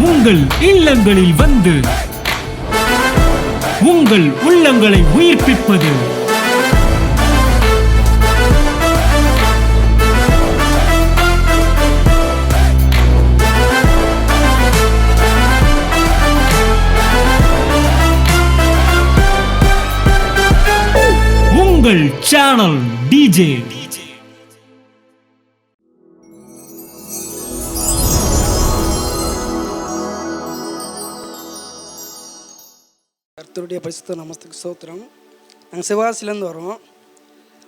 உங்கள் இல்லங்களில் வந்து உங்கள் உள்ளங்களை உயிர்ப்பிப்பது உங்கள் சேனல் டிஜே. கர்த்தருடைய பரிசுத்த நாமத்துக்கு ஸ்தோத்திரம். நாங்கள் சிவகாசிலேருந்து வரோம்.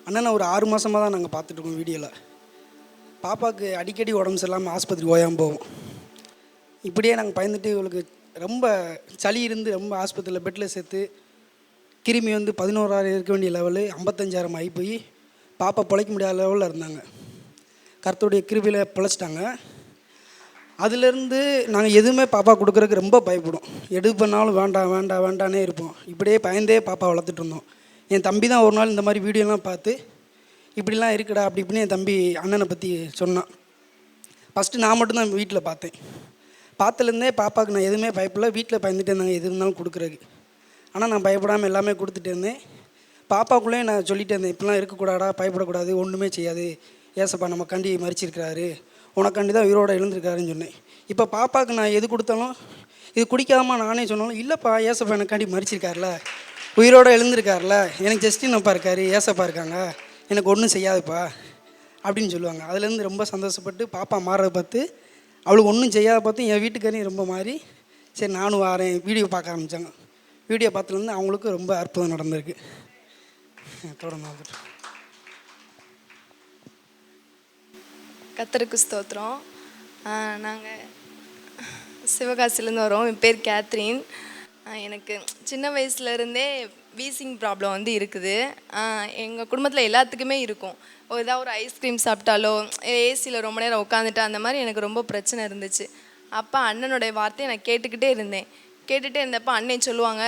அண்ணனை ஒரு 6 மாதமாக தான் நாங்கள் பார்த்துட்ருக்கோம். வீடியோவில் பாப்பாவுக்கு அடிக்கடி உடம்பு சரியில்லாமல் ஆஸ்பத்திரி ஓயாமல் போவோம். இப்படியே நாங்கள் பயந்துட்டு இவளுக்கு ரொம்ப சளி இருந்து ரொம்ப ஆஸ்பத்திரியில் பெட்டில் சேர்த்து கிருமி வந்து 11,000 இருக்க வேண்டிய லெவலு 55,000 ஆகி போய் பாப்பா பிழைக்க முடியாத லெவலில் இருந்தாங்க. கர்த்தருடைய கிருபியில் பிழைச்சிட்டாங்க. அதுலேருந்து நாங்கள் எதுவுமே பாப்பா கொடுக்குறதுக்கு ரொம்ப பயப்படும். எது பண்ணாலும் வேண்டாம் வேண்டாம் வேண்டானே இருப்போம். இப்படியே பயந்தே பாப்பா வளர்த்துட்டு இருந்தோம். என் தம்பி தான் ஒரு நாள் இந்த மாதிரி வீடியோலாம் பார்த்து இப்படிலாம் இருக்குடா அப்படி இப்படின்னு என் தம்பி அண்ணனை பற்றி சொன்னான். ஃபஸ்ட்டு நான் மட்டும்தான் வீட்டில் பார்த்தேன். பார்த்துலேருந்தே பாப்பாவுக்கு நான் எதுவுமே பயப்படல. வீட்டில் பயந்துட்டு இருந்தாங்க எது இருந்தாலும் கொடுக்குறதுக்கு. ஆனால் நான் பயப்படாமல் எல்லாமே கொடுத்துட்டு இருந்தேன். பாப்பாவுக்குள்ளேயே நான் சொல்லிகிட்டே இருந்தேன், இப்படிலாம் இருக்கக்கூடாடா, பயப்படக்கூடாது, ஒன்றுமே செய்யாது, ஏசப்பா நம்ம கண்டி மறிச்சிருக்கிறாரு, உனக்காண்டி தான் உயிரோடு எழுந்திருக்காருன்னு சொன்னேன். இப்போ பாப்பாவுக்கு நான் எது கொடுத்தாலும் இது குடிக்காமல் நானே சொன்னாலும் இல்லைப்பா ஏசப்பா எனக்காண்டி மறிச்சிருக்காருல, உயிரோடு எழுந்திருக்காருல, எனக்கு ஜஸ்டினப்பா இருக்கார், ஏசப்பா இருக்காங்க, எனக்கு ஒன்றும் செய்யாதுப்பா அப்படின்னு சொல்லுவாங்க. அதுலேருந்து ரொம்ப சந்தோஷப்பட்டு பாப்பா மாறுறதை பார்த்து அவளுக்கு ஒன்றும் செய்யாத பார்த்து என் வீட்டுக்காரையும் ரொம்ப மாறி சரி நானும் வரேன் வீடியோ பார்க்க ஆரம்பித்தாங்க. வீடியோ பார்த்துலேருந்து அவங்களுக்கு ரொம்ப அற்புதம் நடந்திருக்கு. தொடர்ந்து கர்த்தருக்கு ஸ்தோத்திரம். நாங்கள் சிவகாசிலேருந்து வரோம். என் பேர் கேத்ரின். எனக்கு சின்ன வயசுலேருந்தே வீசிங் ப்ராப்ளம் வந்து இருக்குது. எங்கள் குடும்பத்தில் எல்லாத்துக்குமே இருக்கும். ஏதாவது ஒரு ஐஸ்கிரீம் சாப்பிட்டாலோ ஏசியில் ரொம்ப நேரம் உட்காந்துட்டா அந்த மாதிரி எனக்கு ரொம்ப பிரச்சனை இருந்துச்சு. அப்போ அண்ணனுடைய வார்த்தையை நான் கேட்டுக்கிட்டே இருந்தப்போ அண்ணன் சொல்லுவாங்க,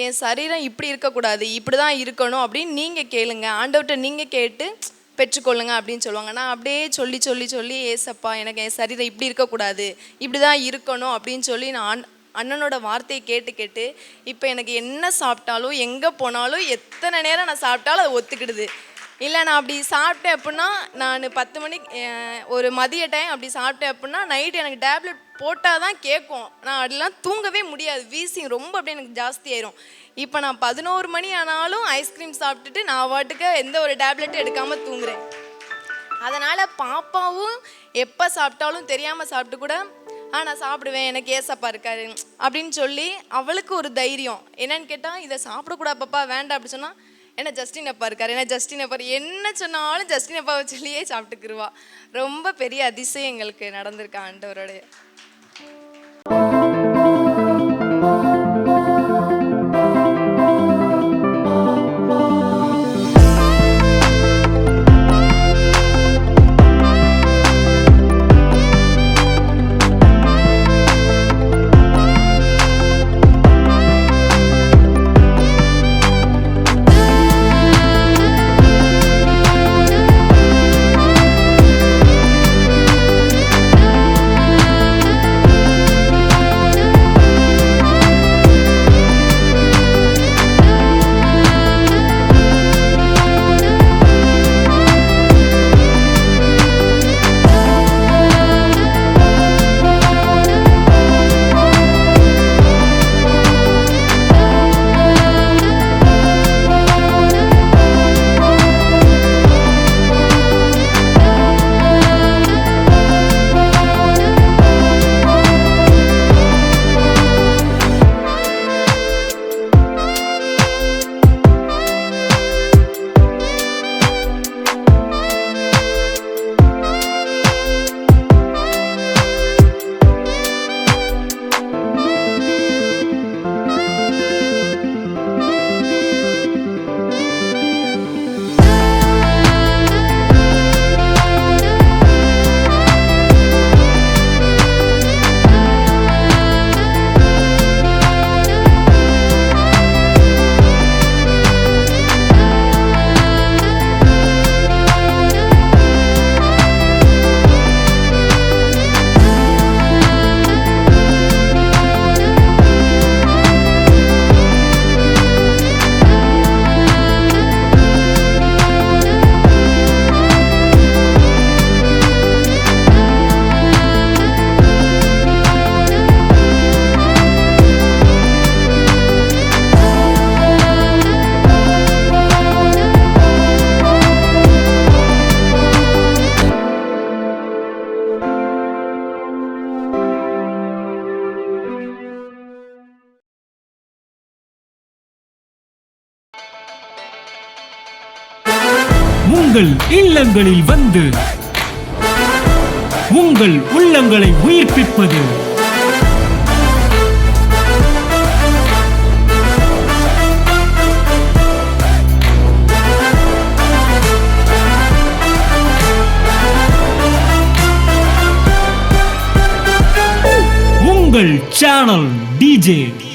என் சரீரம் இப்படி இருக்கக்கூடாது, இப்படி தான் இருக்கணும் அப்படின்னு நீங்கள் கேளுங்க, ஆண்டவர்கிட்ட நீங்கள் கேட்டு பெற்றுக்கொள்ளுங்க அப்படின்னு சொல்லுவாங்க. நான் அப்படியே சொல்லி சொல்லி சொல்லி ஏசப்பா எனக்கு என் சரீரம் இப்படி இருக்கக்கூடாது, இப்படி தான் இருக்கணும் அப்படின்னு சொல்லி நான் அண்ணனோட வார்த்தையை கேட்டு இப்போ எனக்கு என்ன சாப்பிட்டாலும் எங்கே போனாலும் எத்தனை நேரம் நான் சாப்பிட்டாலும் அதை ஒத்துக்கிடுது. இல்லை நான் அப்படி சாப்பிட்டேன் அப்படின்னா நான் 10 மணிக்கு ஒரு மதிய டைம் அப்படி சாப்பிட்டேன் அப்படின்னா நைட்டு எனக்கு டேப்லெட் போட்டால் தான் கேட்கும். நான் அதெல்லாம் தூங்கவே முடியாது. வீசிங் ரொம்ப அப்படியே எனக்கு ஜாஸ்தி ஆயிரும். இப்போ நான் 11 மணி ஆனாலும் ஐஸ்கிரீம் சாப்பிட்டுட்டு நான் வாட்டுக்கு எந்த ஒரு டேப்லெட்டும் எடுக்காமல் தூங்குறேன். அதனால் பாப்பாவும் எப்போ சாப்பிட்டாலும் தெரியாமல் சாப்பிட்டு கூட நான் சாப்பிடுவேன், எனக்கு ஏசப்பா இருக்காரு அப்படின்னு சொல்லி அவளுக்கு ஒரு தைரியம். என்னன்னு கேட்டால் இதை சாப்பிடக்கூடாது பாப்பா வேண்டாம் அப்படி சொன்னால் என்ன ஜஸ்டின் அப்பா இருக்காரு, என்ன ஜஸ்டின் அப்பா என்ன சொன்னாலும் ஜஸ்டின் அப்பாவை சொல்லியே சாப்பிட்டுக்குருவா. ரொம்ப பெரிய அதிசயம் எங்களுக்கு நடந்திருக்கு ஆண்டவரோடைய. இல்லங்களில் வந்து உங்கள் உள்ளங்களை உயிர்ப்பிப்பது உங்கள் சேனல் டிஜே.